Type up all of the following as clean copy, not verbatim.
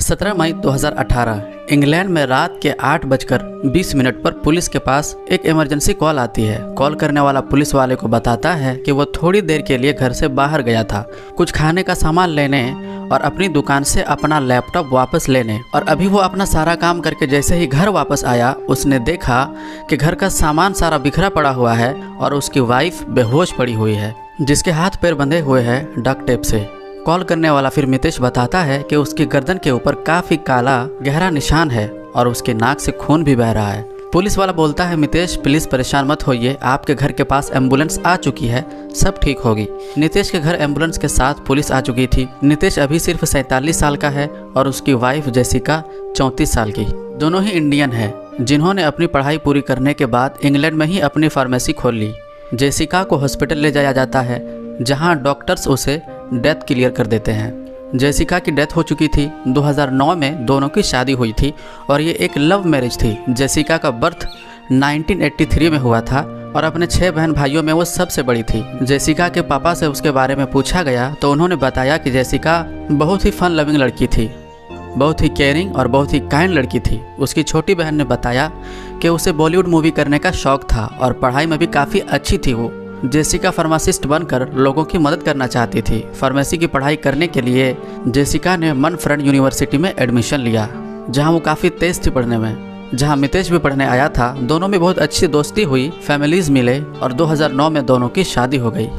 17 मई 2018 England में रात के 8:20 पर पुलिस के पास एक इमरजेंसी कॉल आती है। कॉल करने वाला पुलिस वाले को बताता है कि वो थोड़ी देर के लिए घर से बाहर गया था, कुछ खाने का सामान लेने और अपनी दुकान से अपना लैपटॉप वापस लेने। और अभी वो अपना सारा काम करके जैसे ही घर वापस आया, उसने देखा कि घर का सामान सारा बिखरा पड़ा हुआ है और उसकी वाइफ बेहोश पड़ी हुई है, जिसके हाथ पैर बंधे हुए हैं डक टेप से। कॉल करने वाला फिर मितेश बताता है कि उसकी गर्दन के ऊपर काफी काला गहरा निशान है और उसके नाक से खून भी बह रहा है। पुलिस वाला बोलता है, मितेश प्लीज परेशान मत होइए, आपके घर के पास एम्बुलेंस आ चुकी है, सब ठीक होगी। नितेश के घर एम्बुलेंस के साथ पुलिस आ चुकी थी। नितेश अभी सिर्फ 47 साल का है और उसकी वाइफ जेसिका 34 साल की। दोनों ही इंडियन है, जिन्होंने अपनी पढ़ाई पूरी करने के बाद इंग्लैंड में ही अपनी फार्मेसी खोल ली। जेसिका को हॉस्पिटल ले जाया जाता है, जहां डॉक्टर्स उसे डेथ क्लियर कर देते हैं। जेसिका की डेथ हो चुकी थी। 2009 में दोनों की शादी हुई थी और ये एक लव मैरिज थी। जेसिका का बर्थ 1983 में हुआ था और अपने 6 बहन भाइयों में वो सबसे बड़ी थी। जेसिका के पापा से उसके बारे में पूछा गया तो उन्होंने बताया कि जेसिका बहुत ही फन लविंग लड़की थी, बहुत ही केयरिंग और बहुत ही काइंड लड़की थी। उसकी छोटी बहन ने बताया कि उसे बॉलीवुड मूवी करने का शौक था और पढ़ाई में भी काफ़ी अच्छी थी। वो जेसिका फार्मासिस्ट बनकर लोगों की मदद करना चाहती थी। फार्मेसी की पढ़ाई करने के लिए जेसिका ने मनफ्रेंड यूनिवर्सिटी में एडमिशन लिया, जहां वो काफ़ी तेज थी पढ़ने में, जहां मितेश भी पढ़ने आया था। दोनों में बहुत अच्छी दोस्ती हुई, फैमिलीज मिले और 2009 में दोनों की शादी हो गई।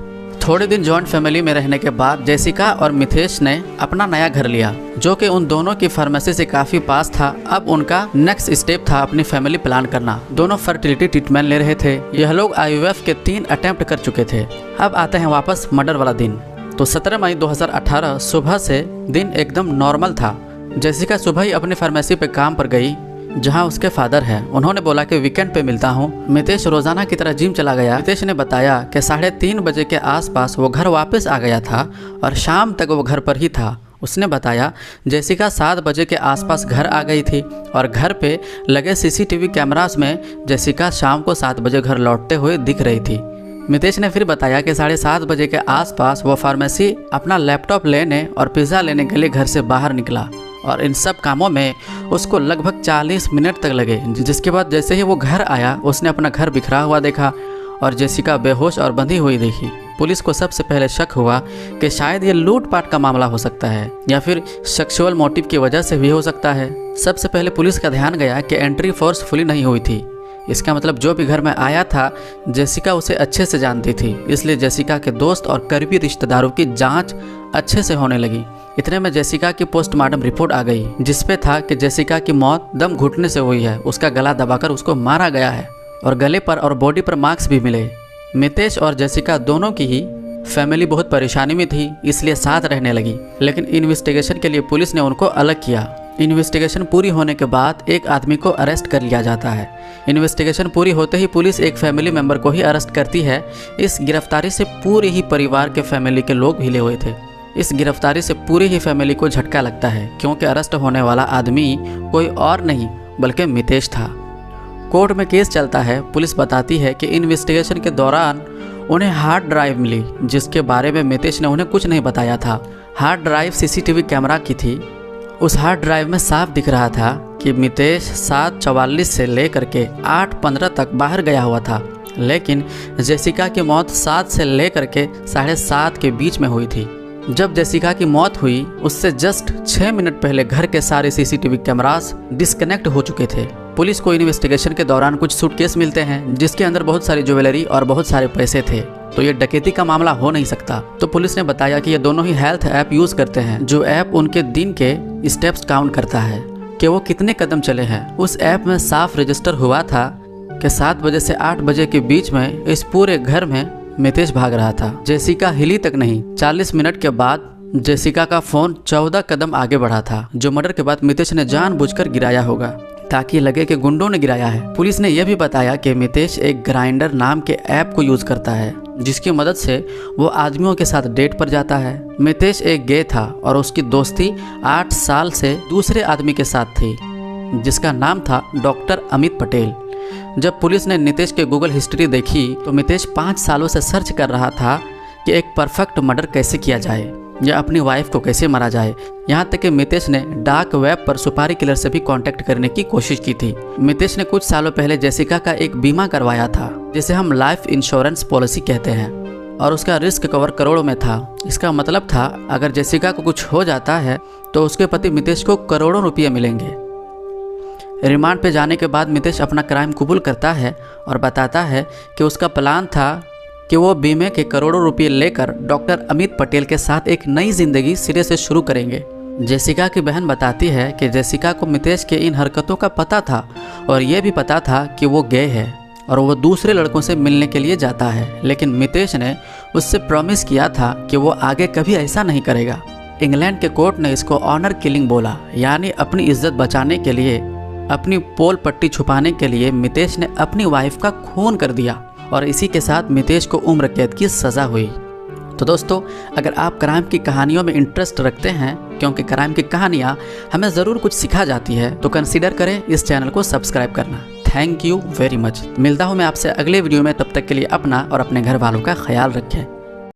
थोड़े दिन जॉइंट फैमिली में रहने के बाद जेसिका और मितेश ने अपना नया घर लिया, जो कि उन दोनों की फार्मेसी से काफ़ी पास था। अब उनका नेक्स्ट स्टेप था अपनी फैमिली प्लान करना। दोनों फर्टिलिटी ट्रीटमेंट ले रहे थे। यह लोग IVF के 3 अटेम्प्ट कर चुके थे। अब आते हैं वापस मर्डर वाला दिन। तो 17 मई 2018 सुबह से दिन एकदम नॉर्मल था। जेसिका सुबह ही अपनी फार्मेसी पे काम पर गई, जहां उसके फादर हैं। उन्होंने बोला कि वीकेंड पे मिलता हूं। मितेश रोजाना की तरह जिम चला गया। मितेश ने बताया कि 3:30 बजे के आसपास वो घर वापस आ गया था और शाम तक वो घर पर ही था। उसने बताया जेसिका 7 बजे के आसपास घर आ गई थी और घर पे लगे CCTV कैमरास में जेसिका शाम को 7 बजे घर लौटते हुए दिख रही थी। मितेश ने फिर बताया कि 7:30 बजे के आसपास वो फार्मेसी अपना लैपटॉप लेने और पिज़्ज़ा लेने के लिए घर से बाहर निकला और इन सब कामों में उसको लगभग 40 मिनट तक लगे। जिसके बाद जैसे ही वो घर आया, उसने अपना घर बिखरा हुआ देखा और जेसिका बेहोश और बंधी हुई देखी। पुलिस को सबसे पहले शक हुआ कि शायद ये लूटपाट का मामला हो सकता है या फिर सेक्सुअल मोटिव की वजह से भी हो सकता है। सबसे पहले पुलिस का ध्यान गया कि एंट्री फोर्सफुली नहीं हुई थी। इसका मतलब जो भी घर में आया था, जेसिका उसे अच्छे से जानती थी, इसलिए जेसिका के दोस्त और करीबी रिश्तेदारों की जांच अच्छे से होने लगी। इतने में जेसिका की पोस्टमार्टम रिपोर्ट आ गई, जिसपे था कि जेसिका की मौत दम घुटने से हुई है। उसका गला दबाकर उसको मारा गया है और गले पर और बॉडी पर मार्क्स भी मिले। मितेश और जेसिका दोनों की ही फैमिली बहुत परेशानी में थी, इसलिए साथ रहने लगी। लेकिन इन्वेस्टिगेशन के लिए पुलिस ने उनको अलग किया। इन्वेस्टिगेशन पूरी होने के बाद एक आदमी को अरेस्ट कर लिया जाता है। इन्वेस्टिगेशन पूरी होते ही पुलिस एक फैमिली मेंबर को ही अरेस्ट करती है। इस गिरफ्तारी से पूरे ही परिवार के फैमिली के लोग हिले हुए थे। इस गिरफ्तारी से पूरी ही फैमिली को झटका लगता है, क्योंकि अरेस्ट होने वाला आदमी कोई और नहीं बल्कि मितेश था। कोर्ट में केस चलता है। पुलिस बताती है कि इन्वेस्टिगेशन के दौरान उन्हें हार्ड ड्राइव मिली, जिसके बारे में मितेश ने उन्हें कुछ नहीं बताया था। हार्ड ड्राइव CCTV कैमरा की थी। उस हार्ड ड्राइव में साफ दिख रहा था कि मितेश 7:44 से लेकर के 8:15 तक बाहर गया हुआ था, लेकिन जेसिका की मौत 7 से लेकर के 7:30 के बीच में हुई थी। जब जेसिका की मौत हुई, उससे जस्ट 6 मिनट पहले घर के सारे CCTV कैमरास डिस्कनेक्ट हो चुके थे। पुलिस को इन्वेस्टिगेशन के दौरान कुछ सूटकेस मिलते हैं, जिसके अंदर बहुत सारी ज्वेलरी और बहुत सारे पैसे थे। तो ये डकैती का मामला हो नहीं सकता। तो पुलिस ने बताया कि ये दोनों ही हेल्थ ऐप यूज करते हैं, जो ऐप उनके दिन के स्टेप्स काउंट करता है कि वो कितने कदम चले हैं। उस ऐप में साफ रजिस्टर हुआ था कि 7 बजे से 8 बजे के बीच में इस पूरे घर में मितेश भाग रहा था। जेसिका हिली तक नहीं। 40 मिनट के बाद जेसिका का फोन 14 कदम आगे बढ़ा था, जो मर्डर के बाद मितेश ने जानबूझकर गिराया होगा ताकि लगे कि गुंडों ने गिराया है। पुलिस ने यह भी बताया कि मितेश एक ग्राइंडर नाम के ऐप को यूज करता है, जिसकी मदद से वो आदमियों के साथ डेट पर जाता है। मितेश एक गे था और उसकी दोस्ती 8 साल से दूसरे आदमी के साथ थी, जिसका नाम था डॉक्टर अमित पटेल। जब पुलिस ने नितेश के गूगल हिस्ट्री देखी तो मितेश 5 सालों से सर्च कर रहा था कि एक परफेक्ट मर्डर कैसे किया जाए। या अपनी वाइफ को कैसे मारा जाए। यहाँ तक कि मितेश ने डार्क वेब पर सुपारी किलर से भी कांटेक्ट करने की कोशिश की थी। मितेश ने कुछ सालों पहले जेसिका का एक बीमा करवाया था, जिसे हम लाइफ इंश्योरेंस पॉलिसी कहते हैं, और उसका रिस्क कवर करोड़ों में था। इसका मतलब था अगर जेसिका को कुछ हो जाता है तो उसके पति मितेश को करोड़ों रुपये मिलेंगे। रिमांड पे जाने के बाद मितेश अपना क्राइम कबूल करता है और बताता है कि उसका प्लान था कि वो बीमे के करोड़ों रुपये लेकर डॉक्टर अमित पटेल के साथ एक नई जिंदगी सिरे से शुरू करेंगे। जेसिका की बहन बताती है कि जेसिका को मितेश के इन हरकतों का पता था और ये भी पता था कि वो गे है और वो दूसरे लड़कों से मिलने के लिए जाता है, लेकिन मितेश ने उससे प्रॉमिस किया था कि वो आगे कभी ऐसा नहीं करेगा। इंग्लैंड के कोर्ट ने इसको ऑनर किलिंग बोला, यानी अपनी इज्जत बचाने के लिए, अपनी पोल पट्टी छुपाने के लिए मितेश ने अपनी वाइफ का खून कर दिया और इसी के साथ मितेश को उम्र कैद की सज़ा हुई। तो दोस्तों, अगर आप क्राइम की कहानियों में इंटरेस्ट रखते हैं, क्योंकि क्राइम की कहानियाँ हमें ज़रूर कुछ सिखा जाती है, तो कंसीडर करें इस चैनल को सब्सक्राइब करना। Thank you very much. मिलता हूँ मैं आपसे अगले वीडियो में, तब तक के लिए अपना और अपने घर वालों का ख्याल रखें।